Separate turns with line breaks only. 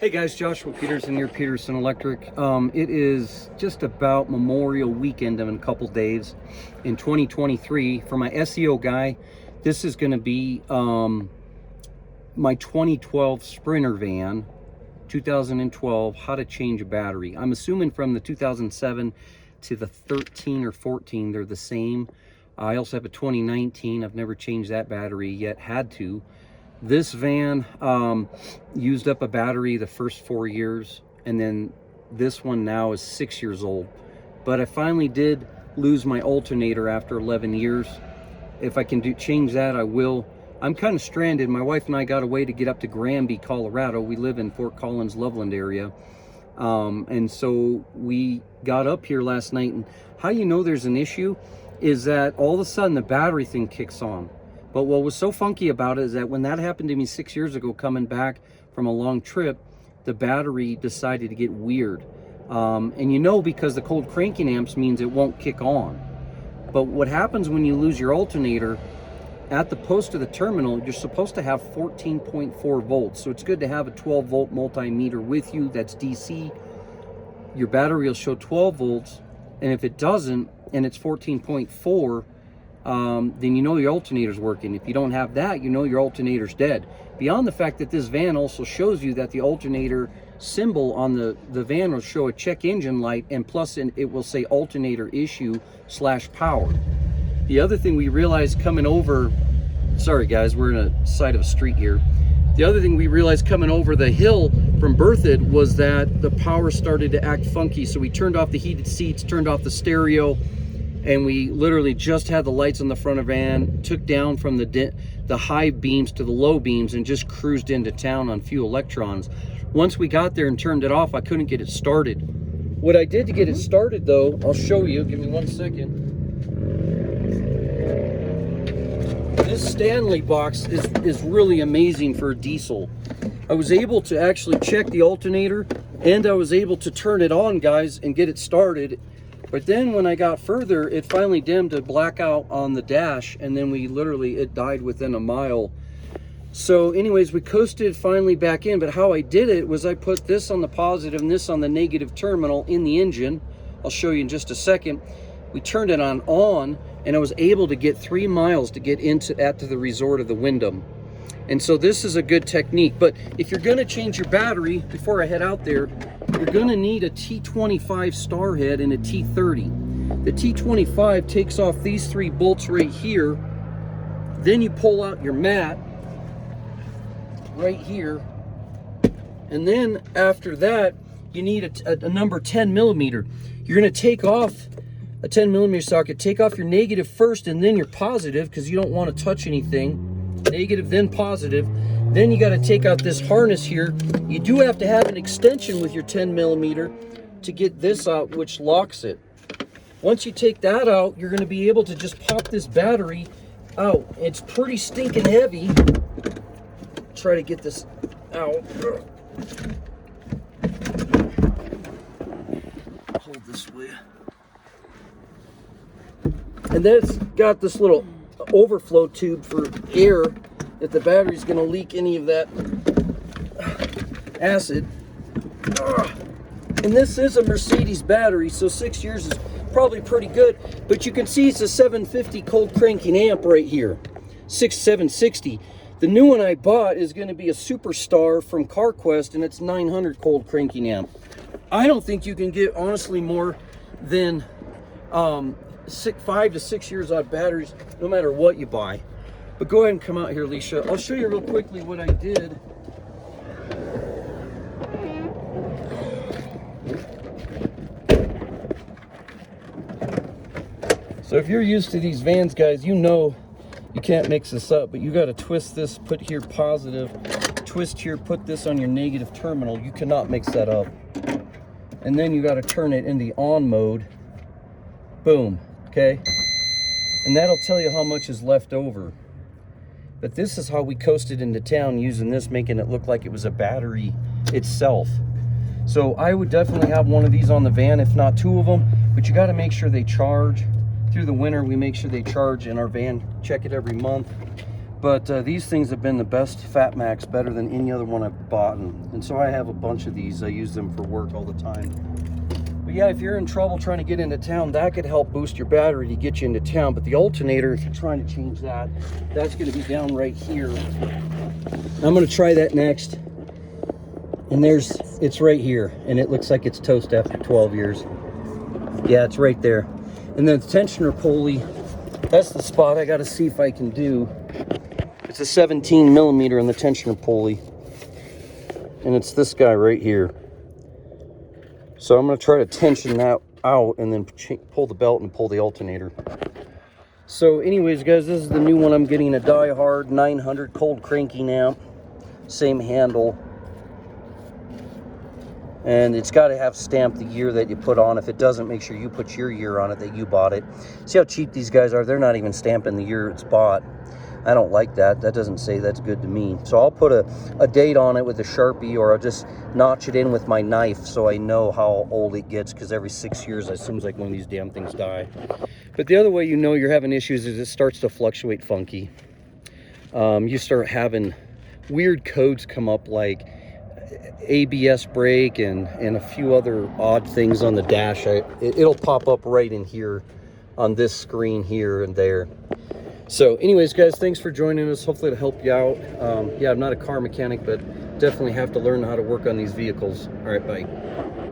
Hey guys, Joshua Peterson here, Peterson Electric. It is just about Memorial Weekend in a couple days in 2023. For my SEO guy, this is going to be my 2012 Sprinter van, 2012, how to change a battery. I'm assuming from the 2007 to the 13 or 14, they're the same. I also have a 2019. I've never changed that battery yet, had to. This van used up a battery the first 4 years, and then this one now is 6 years old. But I finally did lose my alternator after 11 years. If I can change that, I will. I'm kind of stranded. My wife and I got away to get up to Granby, Colorado. We live in Fort Collins, Loveland area. And so we got up here last night, and how you know there's an issue is that all of a sudden the battery thing kicks on. But what was so funky about it is that when that happened to me 6 years ago, coming back from a long trip, the battery decided to get weird. And you know, because the cold cranking amps means it won't kick on. But what happens when you lose your alternator, at the post of the terminal, you're supposed to have 14.4 volts. So it's good to have a 12 volt multimeter with you that's DC. Your battery will show 12 volts. And if it doesn't, and it's 14.4, then you know your alternator's working. If you don't have that, you know your alternator's dead. Beyond the fact that this van also shows you that the alternator symbol on the van will show a check engine light, and plus it will say alternator issue / power. The other thing we realized coming over, sorry guys, we're in a side of a street here. The other thing we realized coming over the hill from Berthoud was that the power started to act funky. So we turned off the heated seats, turned off the stereo, and we literally just had the lights on the front of the van, took down from the high beams to the low beams, and just cruised into town on few electrons. Once we got there and turned it off, I couldn't get it started. What I did to get it started though, I'll show you, give me 1 second. This Stanley box is really amazing for a diesel. I was able to actually check the alternator, and I was able to turn it on, guys, and get it started. But then when I got further, it finally dimmed to blackout on the dash, and then it died within a mile. So anyways, we coasted finally back in, but how I did it was I put this on the positive and this on the negative terminal in the engine. I'll show you in just a second. We turned it on, and I was able to get 3 miles to get to the resort of the Wyndham. And so this is a good technique. But if you're gonna change your battery, before I head out there, you're gonna need a T25 star head and a T30. The T25 takes off these 3 bolts right here. Then you pull out your mat right here. And then after that, you need a number 10 millimeter. You're gonna take off a 10 millimeter socket, take off your negative first and then your positive, because you don't want to touch anything. Negative, then positive. Then you got to take out this harness here. You do have to have an extension with your 10 millimeter to get this out, which locks it. Once you take that out, you're going to be able to just pop this battery out. It's pretty stinking heavy. Try to get this out. Hold this way. And then it's got this little overflow tube for air if the battery's going to leak any of that acid. And this is a Mercedes battery, so 6 years is probably pretty good. But you can see it's a 750 cold cranking amp right here, 760. The new one I bought is going to be a Superstar from CarQuest, and it's 900 cold cranking amp. I don't think you can get honestly more than 5 to 6 years out of batteries, no matter what you buy. But go ahead and come out here, Alicia. I'll show you real quickly what I did. So if you're used to these vans, guys, you know you can't mix this up, but you got to twist this, put here positive, twist here, put this on your negative terminal. You cannot mix that up. And then you got to turn it in the on mode. Boom. Okay, and that'll tell you how much is left over. But this is how we coasted into town using this, making it look like it was a battery itself. So I would definitely have one of these on the van, if not 2 of them, but you got to make sure they charge. Through the winter, we make sure they charge in our van, check it every month. But these things have been the best Fat Max, better than any other one I've bought. And so I have a bunch of these. I use them for work all the time. But yeah, if you're in trouble trying to get into town, that could help boost your battery to get you into town. But the alternator, if you're trying to change that, that's going to be down right here. I'm going to try that next. And it's right here. And it looks like it's toast after 12 years. Yeah, it's right there. And then the tensioner pulley, that's the spot I got to see if I can do. It's a 17 millimeter on the tensioner pulley. And it's this guy right here. So I'm going to try to tension that out and then pull the belt and pull the alternator. So anyways, guys, this is the new one I'm getting, a Die Hard 900 cold cranking amp. Same handle. And it's got to have stamped the year that you put on. If it doesn't, make sure you put your year on it that you bought it. See how cheap these guys are? They're not even stamping the year it's bought. I don't like that. That doesn't say that's good to me. So I'll put a date on it with a Sharpie, or I'll just notch it in with my knife so I know how old it gets, because every 6 years it seems like one of these damn things die. But the other way you know you're having issues is it starts to fluctuate funky. You start having weird codes come up, like ABS brake and a few other odd things on the dash. It'll pop up right in here on this screen here and there. So anyways, guys, thanks for joining us. Hopefully it'll help you out. Yeah, I'm not a car mechanic, but definitely have to learn how to work on these vehicles. All right, bye.